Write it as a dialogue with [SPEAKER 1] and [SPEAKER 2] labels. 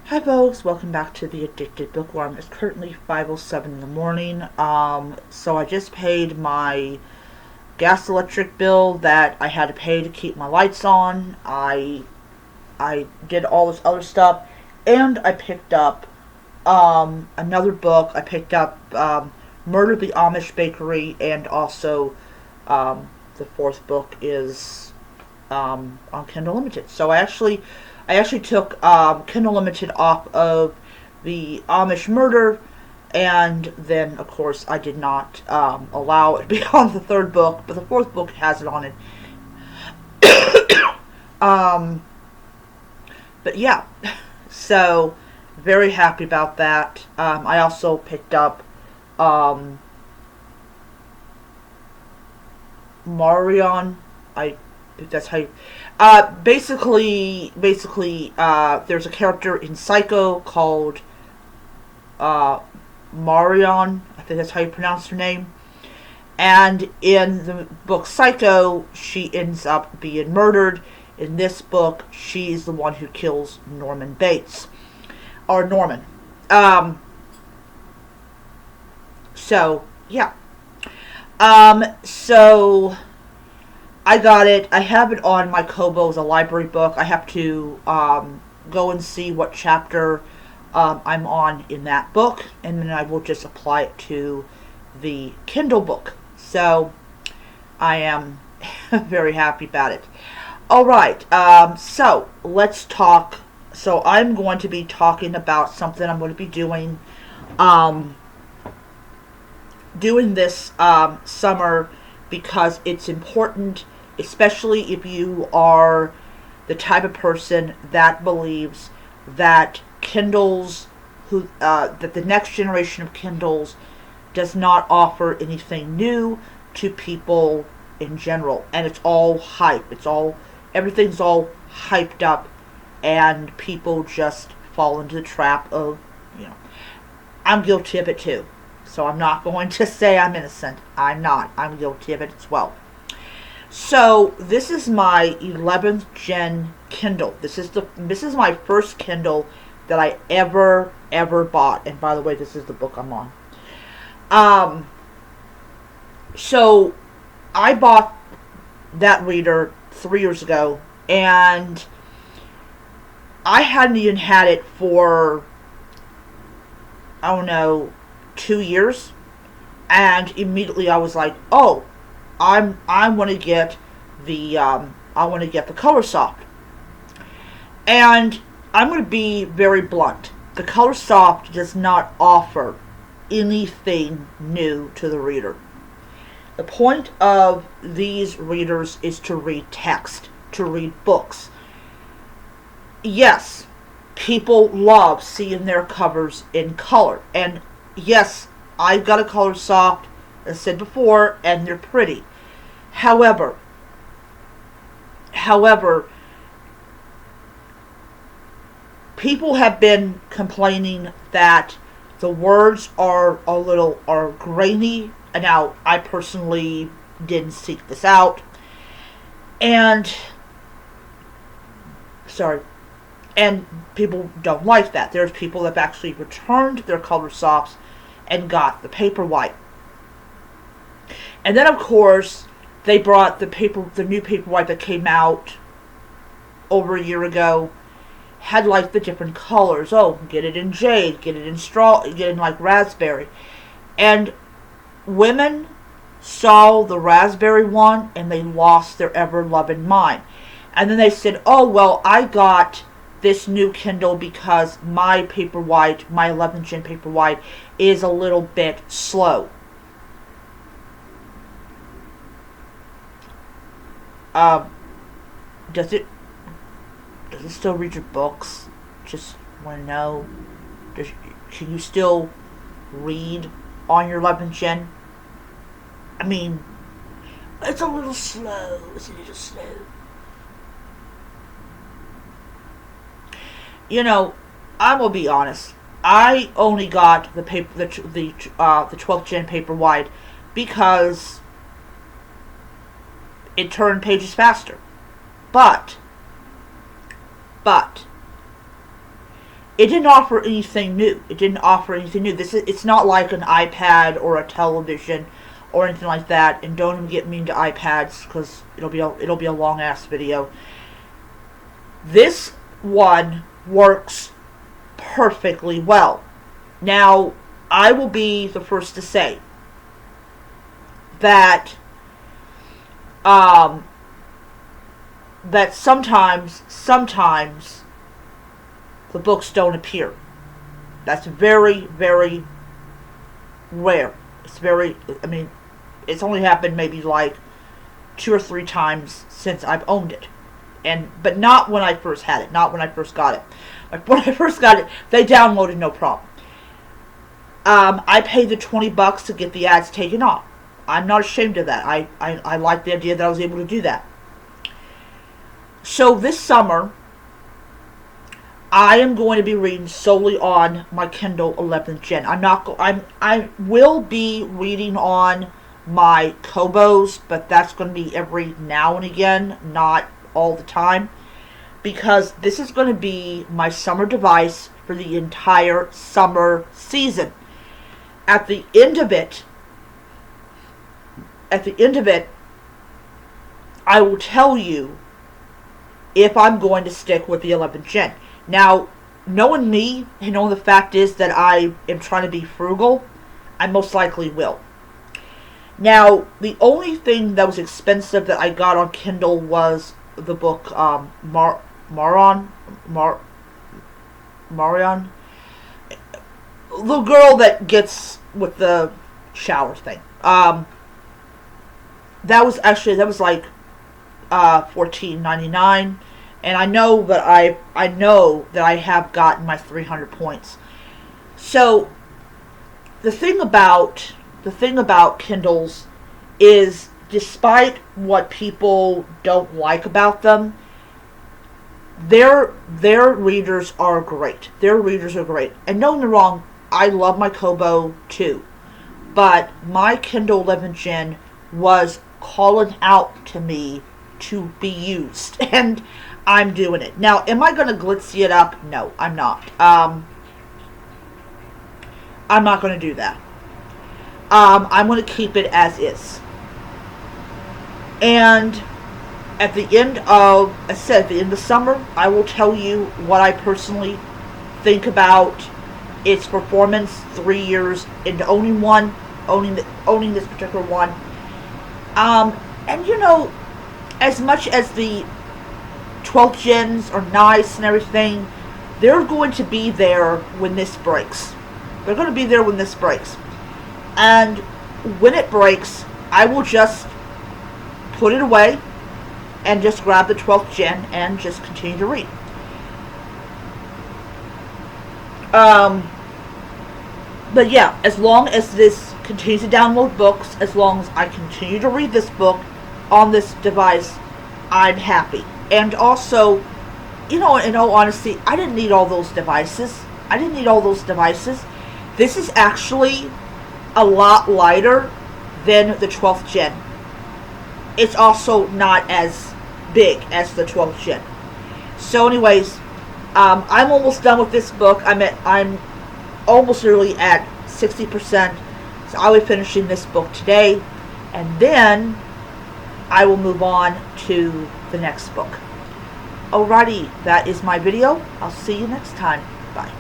[SPEAKER 1] Hi folks, welcome back to the Addicted Bookworm. It's currently 5:07 in the morning. So I just paid my gas electric bill that I had to pay to keep my lights on. I did all this other stuff, and I picked up another book. I picked up Murder the Amish Bakery, and also the fourth book is on Kindle Limited. So I actually took Kindle Limited off of the Amish Murder, and then of course I did not allow it to be on the third book, but the fourth book has it on it. Um, but yeah, so very happy about that. I also picked up um, Marion. I if that's how you. Basically, there's a character in Psycho called uh, Marion. I think that's how you pronounce her name. And in the book Psycho, she ends up being murdered. In this book, she's the one who kills Norman Bates. Or Norman. Um, so, yeah. So I got it. I have it on my Kobo as a library book. I have to go and see what chapter I'm on in that book, and then I will just apply it to the Kindle book. So I am very happy about it. All right. So let's talk. So I'm going to be talking about something I'm going to be um, doing this summer because it's important, especially if you are the type of person that believes that that the next generation of Kindles does not offer anything new to people in general, and it's all hype. Everything's all hyped up, and people just fall into the trap of, you know, I'm guilty of it too. So I'm not going to say I'm innocent. I'm not. I'm guilty of it as well. So this is my 11th Gen Kindle. This is my first Kindle that I ever bought. And by the way, this is the book I'm on. Um, so I bought that reader 3 years ago, and I hadn't even had it for, I don't know, 2 years, and immediately I was like, oh, I want to get the Color Soft. And I'm going to be very blunt. The Color Soft does not offer anything new to the reader. The point of these readers is to read text, to read books. Yes, people love seeing their covers in color, and yes, I've got a Color Soft, as I said before, and they're pretty. However, people have been complaining that the words are grainy. And now, I personally didn't seek this out, and sorry, and people don't like that. There's people that have actually returned their Color Softs and got the Paperwhite. And then, of course, they brought the new Paperwhite that came out over a year ago. Had like the different colors. Oh, get it in jade, get it in straw, get it in like raspberry. And women saw the raspberry one and they lost their ever loving mind. And then they said, oh, well, I got this new Kindle because my Paperwhite, my 11th Gen Paperwhite, is a little bit slow. Um, does it still read your books? Just want to know. Can you still read on your 11th Gen? I mean, it's a little slow. It's a little slow. You know, I will be honest. I only got the 12th Gen Paperwhite because it turned pages faster. But it didn't offer anything new. It didn't offer anything new. It's not like an iPad or a television or anything like that. And don't even get me into iPads, because it'll be a long ass video. This one works perfectly well. Now, I will be the first to say that that sometimes the books don't appear. That's very, very rare. It's only happened maybe like 2 or 3 times since I've owned it. But not when I first had it, not when I first got it. Like when I first got it, they downloaded no problem. I paid the $20 to get the ads taken off. I'm not ashamed of that. I like the idea that I was able to do that. So this summer, I am going to be reading solely on my Kindle 11th Gen. I will be reading on my Kobos, but that's going to be every now and again, not all the time, because this is going to be my summer device for the entire summer season. At the end of it, I will tell you if I'm going to stick with the 11th Gen. Now, knowing me, and knowing the fact is that I am trying to be frugal, I most likely will. Now, the only thing that was expensive that I got on Kindle was the book Marion. The girl that gets with the shower thing. That was like $14.99, and I know that I have gotten my 300 points. So the thing about Kindles is, despite what people don't like about them, their readers are great. Their readers are great. And don't get me wrong, I love my Kobo too. But my Kindle 11th Gen was calling out to me to be used. And I'm doing it. Now, am I going to glitzy it up? No, I'm not. I'm not going to do that. I'm going to keep it as is. And at the end of summer, I will tell you what I personally think about its performance 3 years into owning this particular one. And you know, as much as the 12th gens are nice and everything, they're going to be there when this breaks. They're going to be there when this breaks. And when it breaks, I will just put it away and just grab the 12th gen and just continue to read. But yeah, as long as this continues to download books, as long as I continue to read this book on this device, I'm happy. And also, you know, in all honesty, I didn't need all those devices. This is actually a lot lighter than the 12th gen. It's also not as big as the 12th gen. So anyways, I'm almost done with this book. I'm almost nearly at 60%. So I'll be finishing this book today, and then I will move on to the next book. Alrighty, that is my video. I'll see you next time. Bye.